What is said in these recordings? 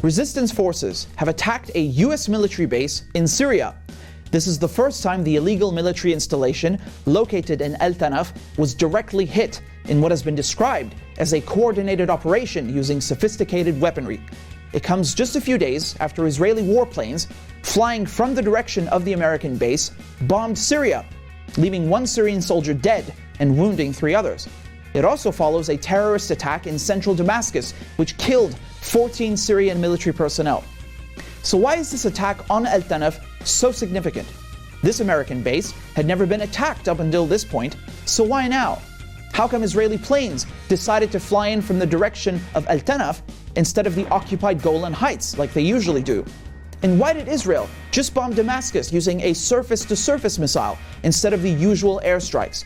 resistance forces have attacked a US military base in Syria. This is the first time the illegal military installation located in al-Tanf was directly hit in what has been described as a coordinated operation using sophisticated weaponry. It comes just a few days after Israeli warplanes, flying from the direction of the American base, bombed Syria, leaving one Syrian soldier dead and wounding 3 others. It also follows a terrorist attack in central Damascus, which killed 14 Syrian military personnel. So why is this attack on al-Tanf so significant? This American base had never been attacked up until this point, so why now? How come Israeli planes decided to fly in from the direction of al-Tanf instead of the occupied Golan Heights like they usually do? And why did Israel just bomb Damascus using a surface-to-surface missile instead of the usual airstrikes?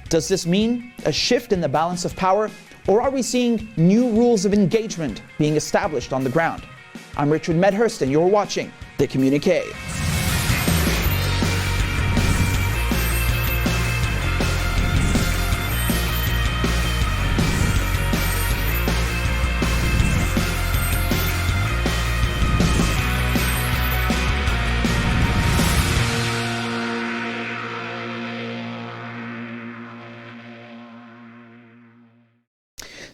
Does this mean a shift in the balance of power, or are we seeing new rules of engagement being established on the ground? I'm Richard Medhurst, and you're watching the Communiqué.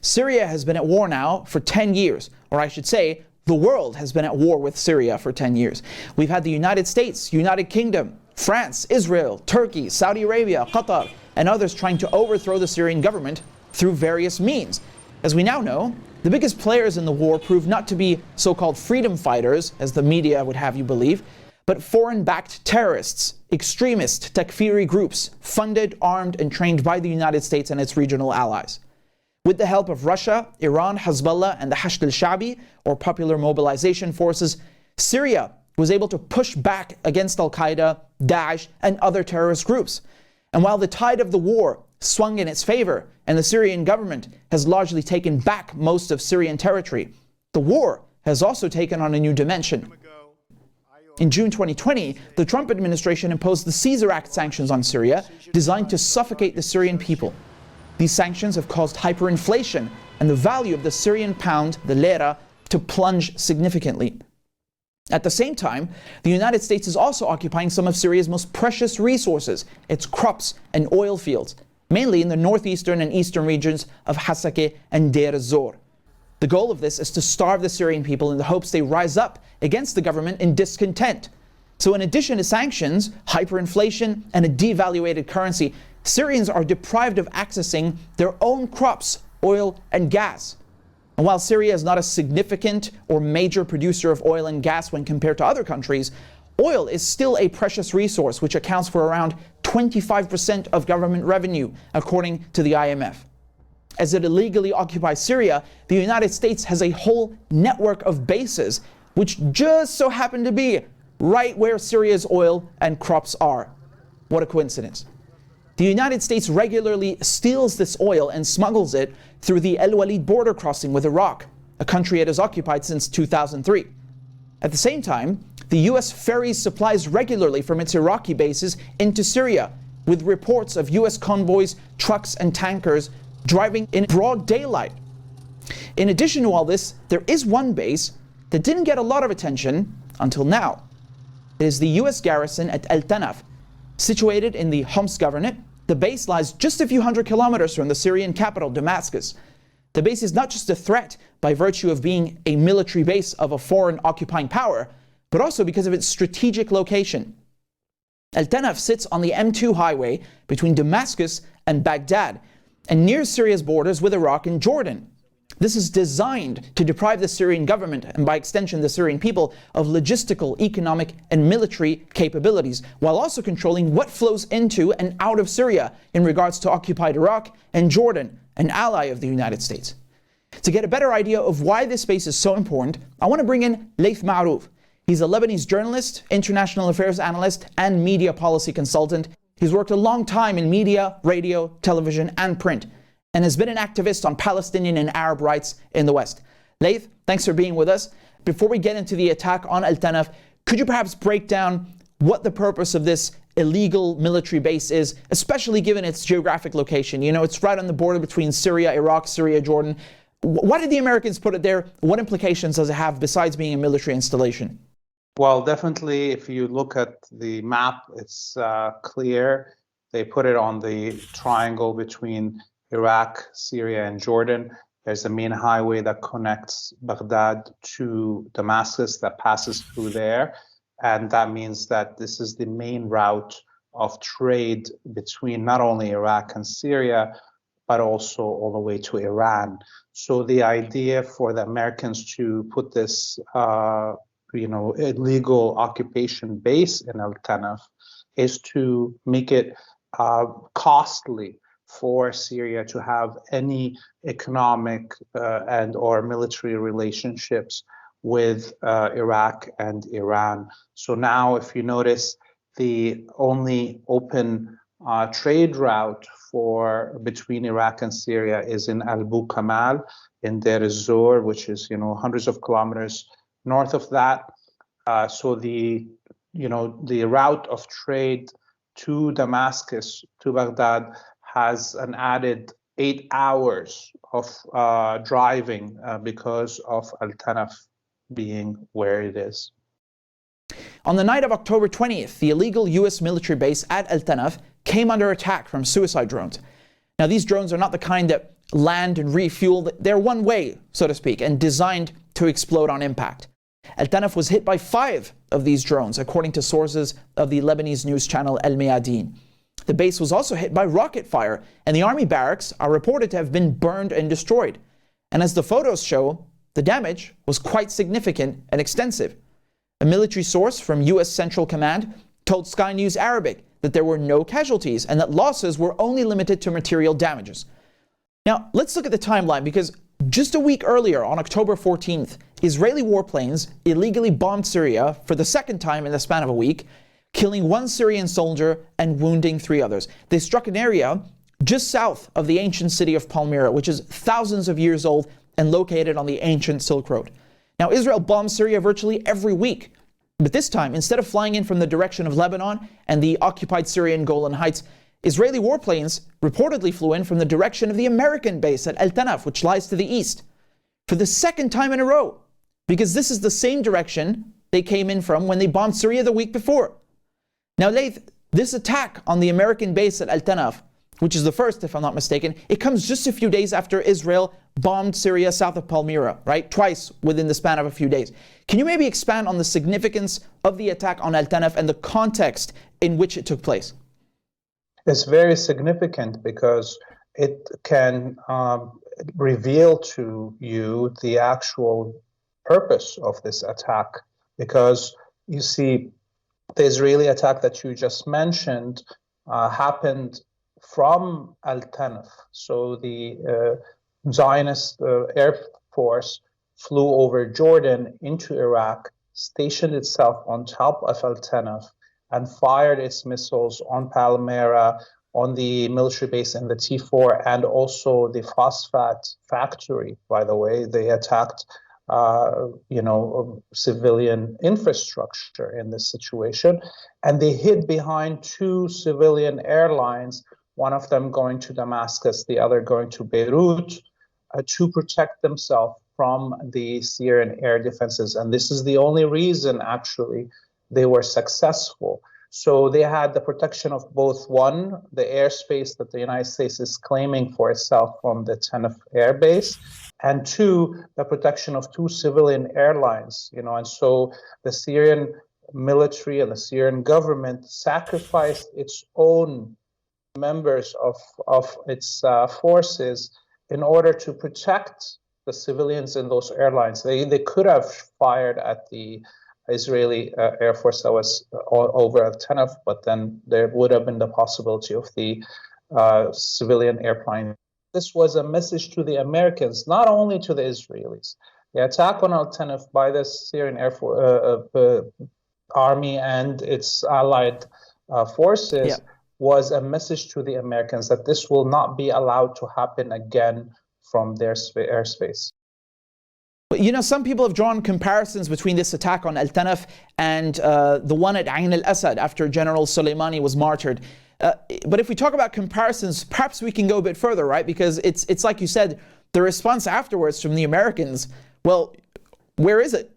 Syria has been at war now for 10 years, or I should say, the world has been at war with Syria for 10 years. We've had the United States, United Kingdom, France, Israel, Turkey, Saudi Arabia, Qatar, and others trying to overthrow the Syrian government through various means. As we now know, the biggest players in the war proved not to be so-called freedom fighters, as the media would have you believe, but foreign-backed terrorists, extremist Takfiri groups, funded, armed, and trained by the United States and its regional allies. With the help of Russia, Iran, Hezbollah, and the Hashd al-Sha'bi, or Popular Mobilization Forces, Syria was able to push back against al-Qaeda, Daesh, and other terrorist groups. And while the tide of the war swung in its favor, and the Syrian government has largely taken back most of Syrian territory, the war has also taken on a new dimension. In June 2020, the Trump administration imposed the Caesar Act sanctions on Syria, designed to suffocate the Syrian people. These sanctions have caused hyperinflation and the value of the Syrian pound, the lira, to plunge significantly. At the same time, the United States is also occupying some of Syria's most precious resources, its crops and oil fields, mainly in the northeastern and eastern regions of Hasakeh and Deir ez-Zor. The goal of this is to starve the Syrian people in the hopes they rise up against the government in discontent. So in addition to sanctions, hyperinflation, and a devaluated currency, Syrians are deprived of accessing their own crops, oil and gas. And while Syria is not a significant or major producer of oil and gas when compared to other countries, oil is still a precious resource which accounts for around 25% of government revenue, according to the IMF. As it illegally occupies Syria, the United States has a whole network of bases which just so happen to be right where Syria's oil and crops are. What a coincidence. The United States regularly steals this oil and smuggles it through the El Walid border crossing with Iraq, a country it has occupied since 2003. At the same time, the US ferries supplies regularly from its Iraqi bases into Syria, with reports of US convoys, trucks, and tankers driving in broad daylight. In addition to all this, there is one base that didn't get a lot of attention until now. It is the US garrison at al-Tanf. Situated in the Homs Governorate, the base lies just a few hundred kilometers from the Syrian capital, Damascus. The base is not just a threat by virtue of being a military base of a foreign occupying power, but also because of its strategic location. Al-Tanf sits on the M2 highway between Damascus and Baghdad, and near Syria's borders with Iraq and Jordan. This is designed to deprive the Syrian government, and by extension the Syrian people, of logistical, economic, and military capabilities, while also controlling what flows into and out of Syria in regards to occupied Iraq and Jordan, an ally of the United States. To get a better idea of why this space is so important, I want to bring in Layth Marouf. He's a Lebanese journalist, international affairs analyst, and media policy consultant. He's worked a long time in media, radio, television, and print, and has been an activist on Palestinian and Arab rights in the West. Layth, thanks for being with us. Before we get into the attack on al-Tanf, could you perhaps break down what the purpose of this illegal military base is, especially given its geographic location? You know, it's right on the border between Syria, Iraq, Syria, Jordan. Why did the Americans put it there? What implications does it have besides being a military installation? Well, definitely, if you look at the map, it's clear. They put it on the triangle between Iraq, Syria, and Jordan. There's a main highway that connects Baghdad to Damascus that passes through there. And that means that this is the main route of trade between not only Iraq and Syria, but also all the way to Iran. So the idea for the Americans to put this illegal occupation base in al-Tanf is to make it costly for Syria to have any economic and or military relationships with Iraq and Iran. So now, if you notice, the only open trade route between Iraq and Syria is in Abu Kamal, in Deir ez-Zor, which is hundreds of kilometers north of that. So the route of trade to Damascus, to Baghdad, has an added 8 hours of driving because of al-Tanf being where it is. On the night of October 20th, the illegal U.S. military base at al-Tanf came under attack from suicide drones. Now, these drones are not the kind that land and refuel. They're one way, so to speak, and designed to explode on impact. Al-Tanf was hit by 5 of these drones, according to sources of the Lebanese news channel Al Mayadeen. The base was also hit by rocket fire, and the army barracks are reported to have been burned and destroyed. And as the photos show, the damage was quite significant and extensive. A military source from U.S. Central Command told Sky News Arabic that there were no casualties and that losses were only limited to material damages. Now, let's look at the timeline, because just a week earlier, on October 14th, Israeli warplanes illegally bombed Syria for the second time in the span of a week, killing 1 Syrian soldier and wounding 3 others. They struck an area just south of the ancient city of Palmyra, which is thousands of years old and located on the ancient Silk Road. Now, Israel bombs Syria virtually every week, but this time, instead of flying in from the direction of Lebanon and the occupied Syrian Golan Heights, Israeli warplanes reportedly flew in from the direction of the American base at al-Tanf, which lies to the east, for the second time in a row, because this is the same direction they came in from when they bombed Syria the week before. Now, Laith, this attack on the American base at al-Tanf, which is the first, if I'm not mistaken, it comes just a few days after Israel bombed Syria south of Palmyra, right? Twice within the span of a few days. Can you maybe expand on the significance of the attack on al-Tanf and the context in which it took place? It's very significant because it can reveal to you the actual purpose of this attack. Because you see, the Israeli attack that you just mentioned happened from al-Tanf. So the Zionist Air Force flew over Jordan into Iraq, stationed itself on top of al-Tanf, and fired its missiles on Palmyra, on the military base in the T4, and also the phosphate factory. By the way, they attacked civilian infrastructure in this situation. And they hid behind 2 civilian airlines, one of them going to Damascus, the other going to Beirut, to protect themselves from the Syrian air defenses. And this is the only reason, actually, they were successful. So they had the protection of both, one, the airspace that the United States is claiming for itself from the Tanaf air base, and 2, the protection of 2 civilian airlines. And so the Syrian military and the Syrian government sacrificed its own members of its forces in order to protect the civilians in those airlines. They could have fired at the Israeli Air Force that was over al-Tanf, but then there would have been the possibility of the civilian airplane. This was a message to the Americans, not only to the Israelis. The attack on al-Tanf by the Syrian Air Force army and its allied forces was a message to the Americans that this will not be allowed to happen again from their airspace. Some people have drawn comparisons between this attack on al-Tanf and the one at Ain al-Asad after General Soleimani was martyred. But if we talk about comparisons, perhaps we can go a bit further, right? Because it's like you said, the response afterwards from the Americans, well, where is it?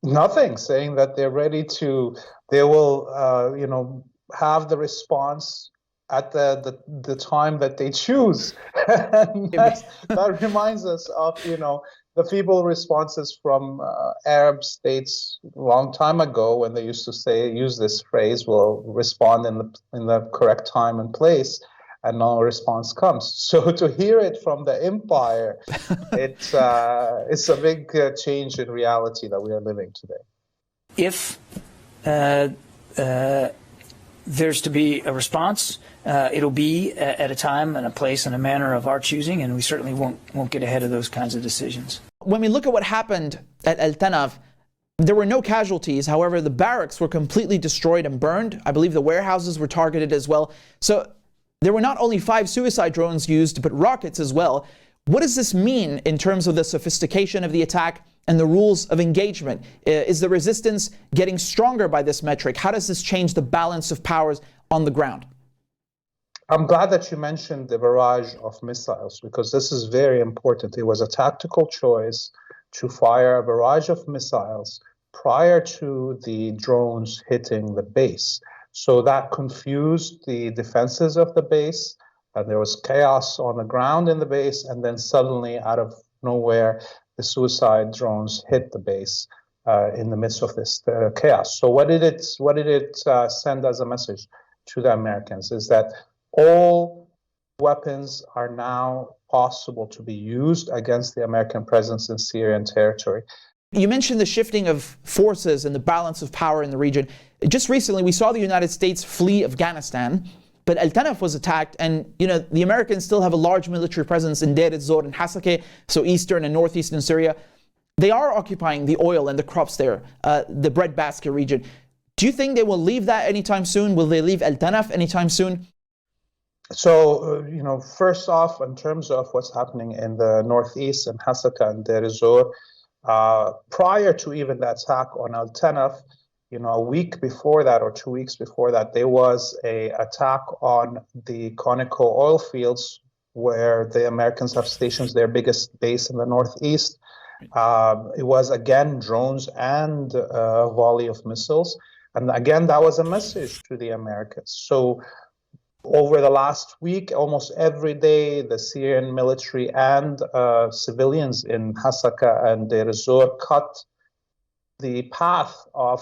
Nothing, saying that they're ready to, they will, have the response at the time that they choose. And that reminds us of, the feeble responses from Arab states a long time ago when they used to use this phrase, will respond in the correct time and place, and no response comes. So to hear it from the empire, it's a big change in reality that we are living today. If there's to be a response, it'll be at a time and a place and a manner of our choosing, and we certainly won't get ahead of those kinds of decisions. When we look at what happened at al-Tanf, there were no casualties. However, the barracks were completely destroyed and burned. I believe the warehouses were targeted as well. So there were not only 5 suicide drones used, but rockets as well. What does this mean in terms of the sophistication of the attack and the rules of engagement? Is the resistance getting stronger by this metric? How does this change the balance of powers on the ground? I'm glad that you mentioned the barrage of missiles, because this is very important. It was a tactical choice to fire a barrage of missiles prior to the drones hitting the base. So that confused the defenses of the base, and there was chaos on the ground in the base, and then suddenly, out of nowhere, the suicide drones hit the base in the midst of this chaos. So what did it send as a message to the Americans? Is that all weapons are now possible to be used against the American presence in Syrian territory. You mentioned the shifting of forces and the balance of power in the region. Just recently, we saw the United States flee Afghanistan, but al-Tanf was attacked, and the Americans still have a large military presence in Deir ez-Zor and Hasakeh, so eastern and northeastern Syria. They are occupying the oil and the crops there, the breadbasket region. Do you think they will leave that anytime soon? Will they leave al-Tanf anytime soon? So, first off, in terms of what's happening in the northeast and Hasakah and Deir ez-Zor, prior to even the attack on al-Tanf, a week before that or 2 weeks before that, there was an attack on the Communiqué oil fields where the Americans have stations, their biggest base in the northeast. It was, again, drones and a volley of missiles. And again, that was a message to the Americans. So over the last week, almost every day, the Syrian military and civilians in Hasakah and Deir ez-Zor cut the path of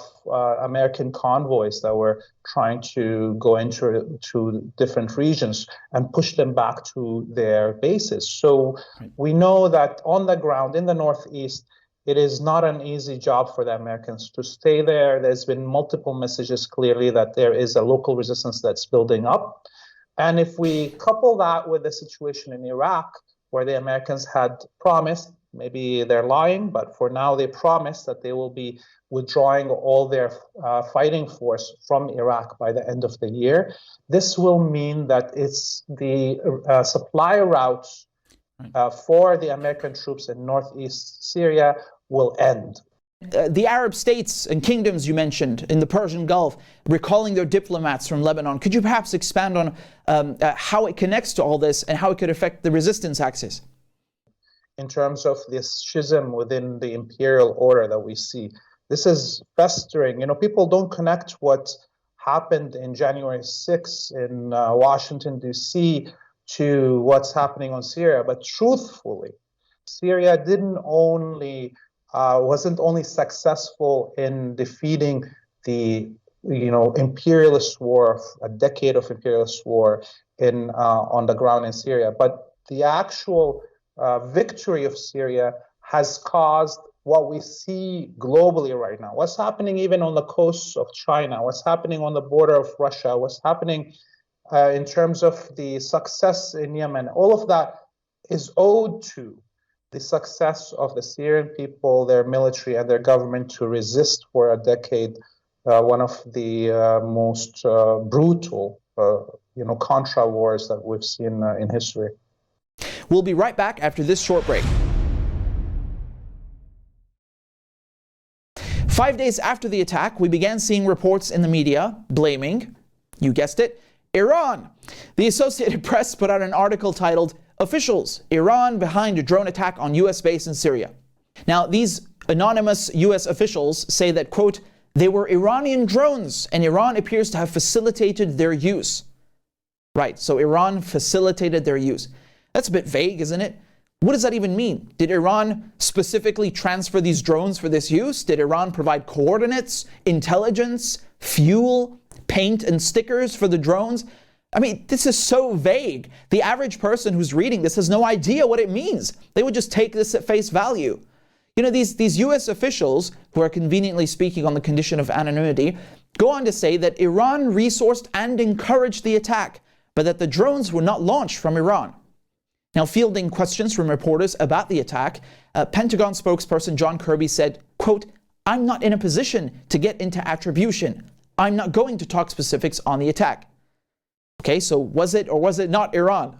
American convoys that were trying to go into different regions and push them back to their bases. So we know that on the ground in the northeast, it is not an easy job for the Americans to stay there. There's been multiple messages clearly that there is a local resistance that's building up. And if we couple that with the situation in Iraq, where the Americans had promised, maybe they're lying, but for now they promised that they will be withdrawing all their fighting force from Iraq by the end of the year. This will mean that it's the supply routes for the American troops in northeast Syria will end. The Arab states and kingdoms you mentioned in the Persian Gulf, recalling their diplomats from Lebanon. Could you perhaps expand on how it connects to all this and how it could affect the resistance axis? In terms of this schism within the imperial order that we see, this is festering. People don't connect what happened in January 6th in Washington, D.C. to what's happening on Syria. But truthfully, Syria wasn't only successful in defeating the imperialist war, a decade of imperialist war on the ground in Syria, but the actual victory of Syria has caused what we see globally right now. What's happening even on the coasts of China, what's happening on the border of Russia, what's happening in terms of the success in Yemen, all of that is owed to the success of the Syrian people, their military, and their government to resist for a decade one of the most brutal, contra wars that we've seen in history. We'll be right back after this short break. 5 days after the attack, we began seeing reports in the media blaming, you guessed it, Iran. The Associated Press put out an article titled, officials, Iran behind a drone attack on US base in Syria. Now, these anonymous US officials say that, quote, they were Iranian drones and Iran appears to have facilitated their use. Right, so Iran facilitated their use. That's a bit vague, isn't it? What does that even mean? Did Iran specifically transfer these drones for this use? Did Iran provide coordinates, intelligence, fuel, paint and stickers for the drones? I mean, this is so vague. The average person who's reading this has no idea what it means. They would just take this at face value. You know, these US officials, who are conveniently speaking on the condition of anonymity, go on to say that Iran resourced and encouraged the attack, but that the drones were not launched from Iran. Now, fielding questions from reporters about the attack, Pentagon spokesperson John Kirby said, quote, I'm not in a position to get into attribution. I'm not going to talk specifics on the attack. Okay, so was it or was it not Iran?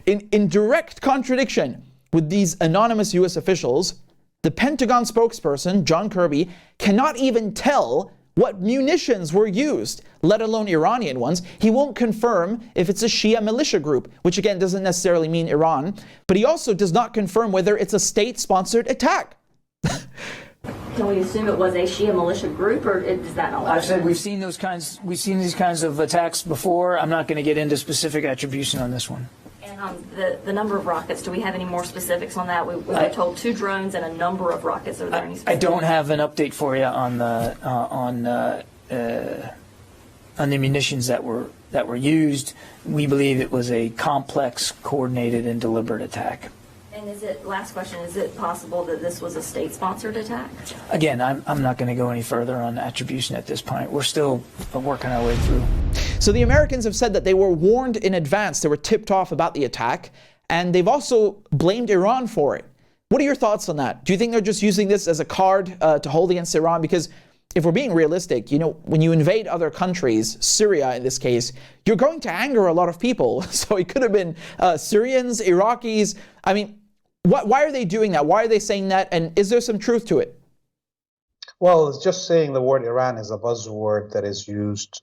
In direct contradiction with these anonymous US officials, the Pentagon spokesperson, John Kirby, cannot even tell what munitions were used, let alone Iranian ones. He won't confirm if it's a Shia militia group, which again doesn't necessarily mean Iran, but he also does not confirm whether it's a state-sponsored attack. Can we assume it was a Shia militia group, or does that not? I've said we've seen these kinds of attacks before. I'm not going to get into specific attribution on this one. And the number of rockets, do we have any more specifics on that? We were told 2 drones and a number of rockets. Are there any specifics? I don't have an update for you on the munitions that were used. We believe it was a complex, coordinated, and deliberate attack. And last question, is it possible that this was a state-sponsored attack? Again, I'm not going to go any further on attribution at this point. We're still working our way through. So the Americans have said that they were warned in advance, they were tipped off about the attack, and they've also blamed Iran for it. What are your thoughts on that? Do you think they're just using this as a card to hold against Iran? Because if we're being realistic, you know, when you invade other countries, Syria in this case, you're going to anger a lot of people. So it could have been Syrians, Iraqis. I mean, why are they doing that? Why are they saying that? And is there some truth to it? Well, it's just saying the word Iran is a buzzword that is used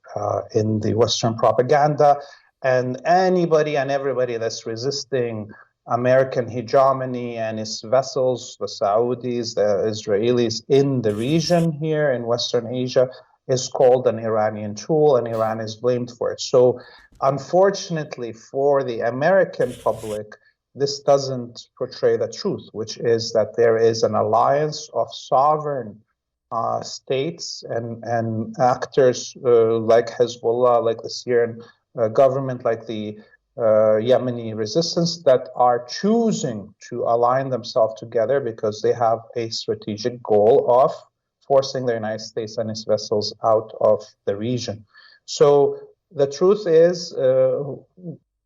in the Western propaganda, and anybody and everybody that's resisting American hegemony and its vessels, the Saudis, the Israelis in the region here in Western Asia, is called an Iranian tool, and Iran is blamed for it. So unfortunately for the American public, this doesn't portray the truth, which is that there is an alliance of sovereign states and actors like Hezbollah, like the Syrian government, like the Yemeni resistance, that are choosing to align themselves together because they have a strategic goal of forcing the United States and its vessels out of the region. So the truth is,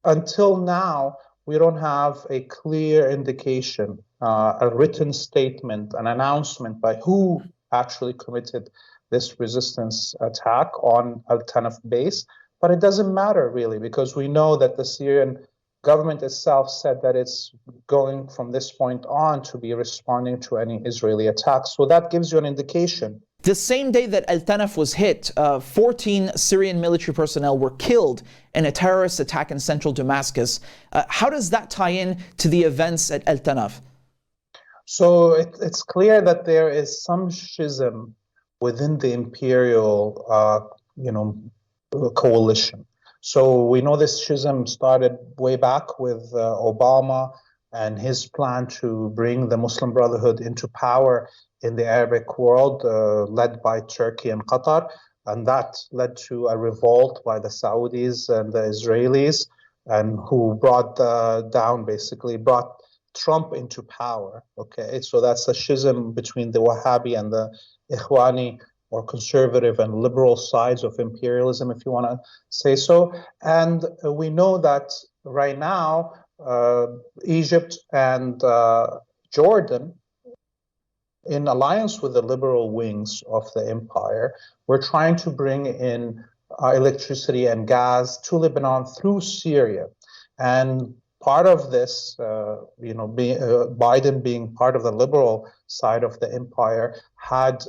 until now, we don't have a clear indication, a written statement, an announcement by who actually committed this resistance attack on al-Tanf base. But it doesn't matter really, because we know that the Syrian government itself said that it's going from this point on to be responding to any Israeli attacks. So that gives you an indication. The same day that al-Tanf was hit, 14 Syrian military personnel were killed in a terrorist attack in central Damascus. How does that tie in to the events at al-Tanf? So it's clear that there is some schism within the imperial, coalition. So we know this schism started way back with Obama and his plan to bring the Muslim Brotherhood into power in the Arabic world, led by Turkey and Qatar. And that led to a revolt by the Saudis and the Israelis, and who brought Trump into power. Okay, so that's a schism between the Wahhabi and the Ikhwani, or conservative and liberal sides of imperialism, if you want to say so. And we know that right now, Egypt and Jordan, in alliance with the liberal wings of the empire, we're trying to bring in electricity and gas to Lebanon through Syria. And part of this, Biden being part of the liberal side of the empire, had,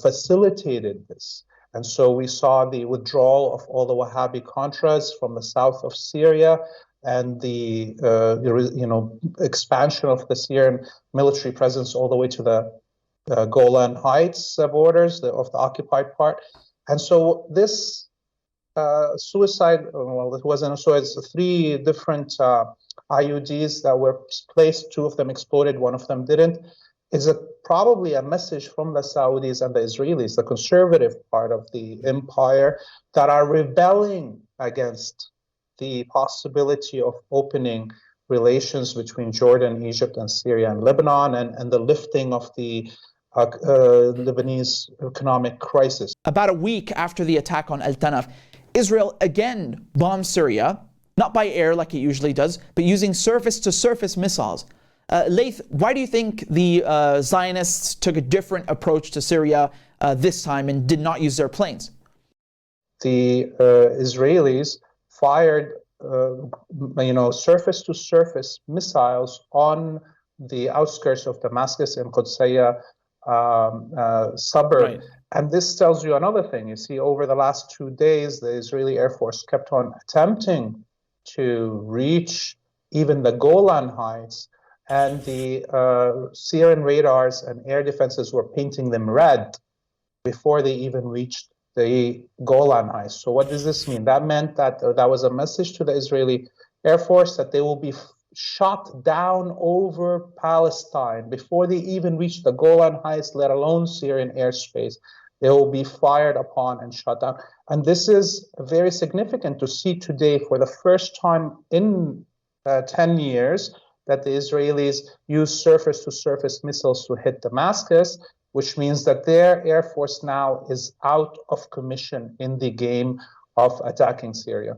facilitated this. And so we saw the withdrawal of all the Wahhabi Contras from the south of Syria. and the expansion of the Syrian military presence all the way to the Golan Heights borders of the occupied part. And so this suicide, well, it wasn't a suicide, it's 3 different IUDs that were placed, 2 of them exploded, 1 of them didn't, is probably a message from the Saudis and the Israelis, the conservative part of the empire, that are rebelling against the possibility of opening relations between Jordan, Egypt, and Syria and Lebanon, and the lifting of the Lebanese economic crisis. About a week after the attack on al-Tanf, Israel again bombed Syria, not by air like it usually does, but using surface-to-surface missiles. Laith, why do you think the Zionists took a different approach to Syria this time and did not use their planes? The Israelis fired, surface-to-surface missiles on the outskirts of Damascus and Qudsiya suburb. Right. And this tells you another thing. You see, over the last 2 days, the Israeli Air Force kept on attempting to reach even the Golan Heights, and the Syrian radars and air defenses were painting them red before they even reached the Golan Heights. So what does this mean? That meant that that was a message to the Israeli Air Force that they will be shot down over Palestine before they even reach the Golan Heights, let alone Syrian airspace. They will be fired upon and shot down. And this is very significant to see today for the first time in 10 years that the Israelis use surface-to-surface missiles to hit Damascus, which means that their air force now is out of commission in the game of attacking Syria.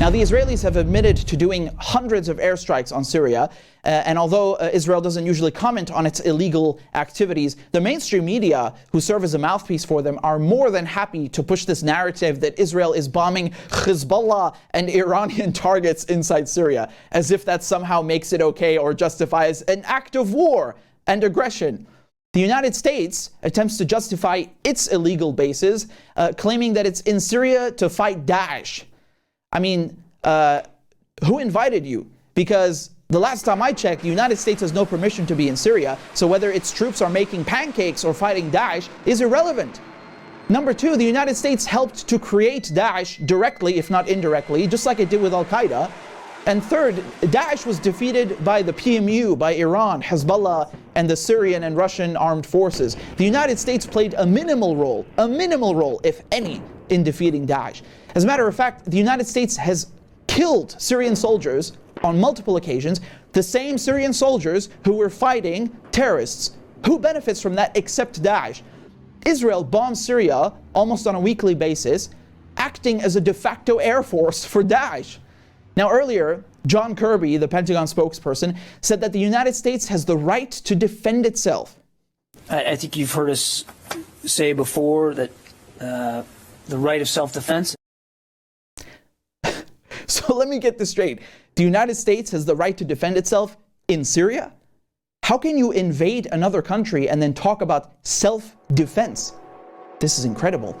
Now, the Israelis have admitted to doing hundreds of airstrikes on Syria, and although Israel doesn't usually comment on its illegal activities, the mainstream media, who serve as a mouthpiece for them, are more than happy to push this narrative that Israel is bombing Hezbollah and Iranian targets inside Syria, as if that somehow makes it okay or justifies an act of war and aggression. The United States attempts to justify its illegal bases, claiming that it's in Syria to fight Daesh. I mean, who invited you? Because the last time I checked, the United States has no permission to be in Syria, so whether its troops are making pancakes or fighting Daesh is irrelevant. Number 2, the United States helped to create Daesh directly, if not indirectly, just like it did with Al-Qaeda. And third, Daesh was defeated by the PMU, by Iran, Hezbollah, and the Syrian and Russian armed forces. The United States played a minimal role, if any, in defeating Daesh. As a matter of fact, the United States has killed Syrian soldiers on multiple occasions, the same Syrian soldiers who were fighting terrorists. Who benefits from that except Daesh? Israel bombs Syria almost on a weekly basis, acting as a de facto air force for Daesh. Now earlier, John Kirby, the Pentagon spokesperson, said that the United States has the right to defend itself. I think you've heard us say before that the right of self-defense. So let me get this straight. The United States has the right to defend itself in Syria? How can you invade another country and then talk about self-defense? This is incredible.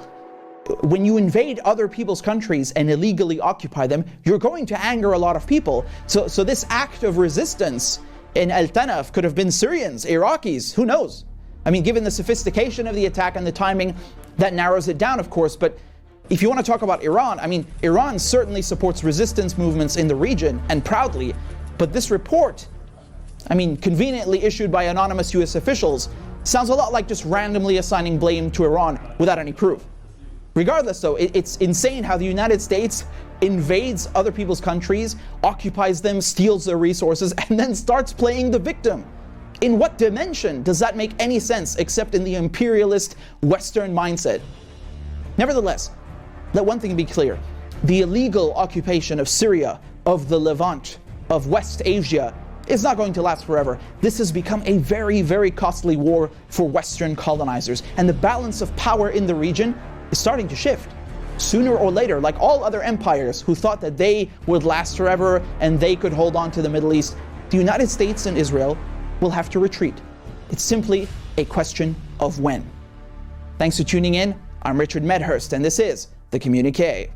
When you invade other people's countries and illegally occupy them, you're going to anger a lot of people. So this act of resistance in al-Tanf could have been Syrians, Iraqis, who knows? I mean, given the sophistication of the attack and the timing, that narrows it down, of course. But if you want to talk about Iran, I mean, Iran certainly supports resistance movements in the region, and proudly. But this report, I mean, conveniently issued by anonymous US officials, sounds a lot like just randomly assigning blame to Iran without any proof. Regardless, though, it's insane how the United States invades other people's countries, occupies them, steals their resources, and then starts playing the victim. In what dimension does that make any sense except in the imperialist Western mindset? Nevertheless, let one thing be clear. The illegal occupation of Syria, of the Levant, of West Asia, is not going to last forever. This has become a very, very costly war for Western colonizers, and the balance of power in the region is starting to shift. Sooner or later, like all other empires who thought that they would last forever and they could hold on to the Middle East, the United States and Israel will have to retreat. It's simply a question of when. Thanks for tuning in. I'm Richard Medhurst, and this is the Communiqué.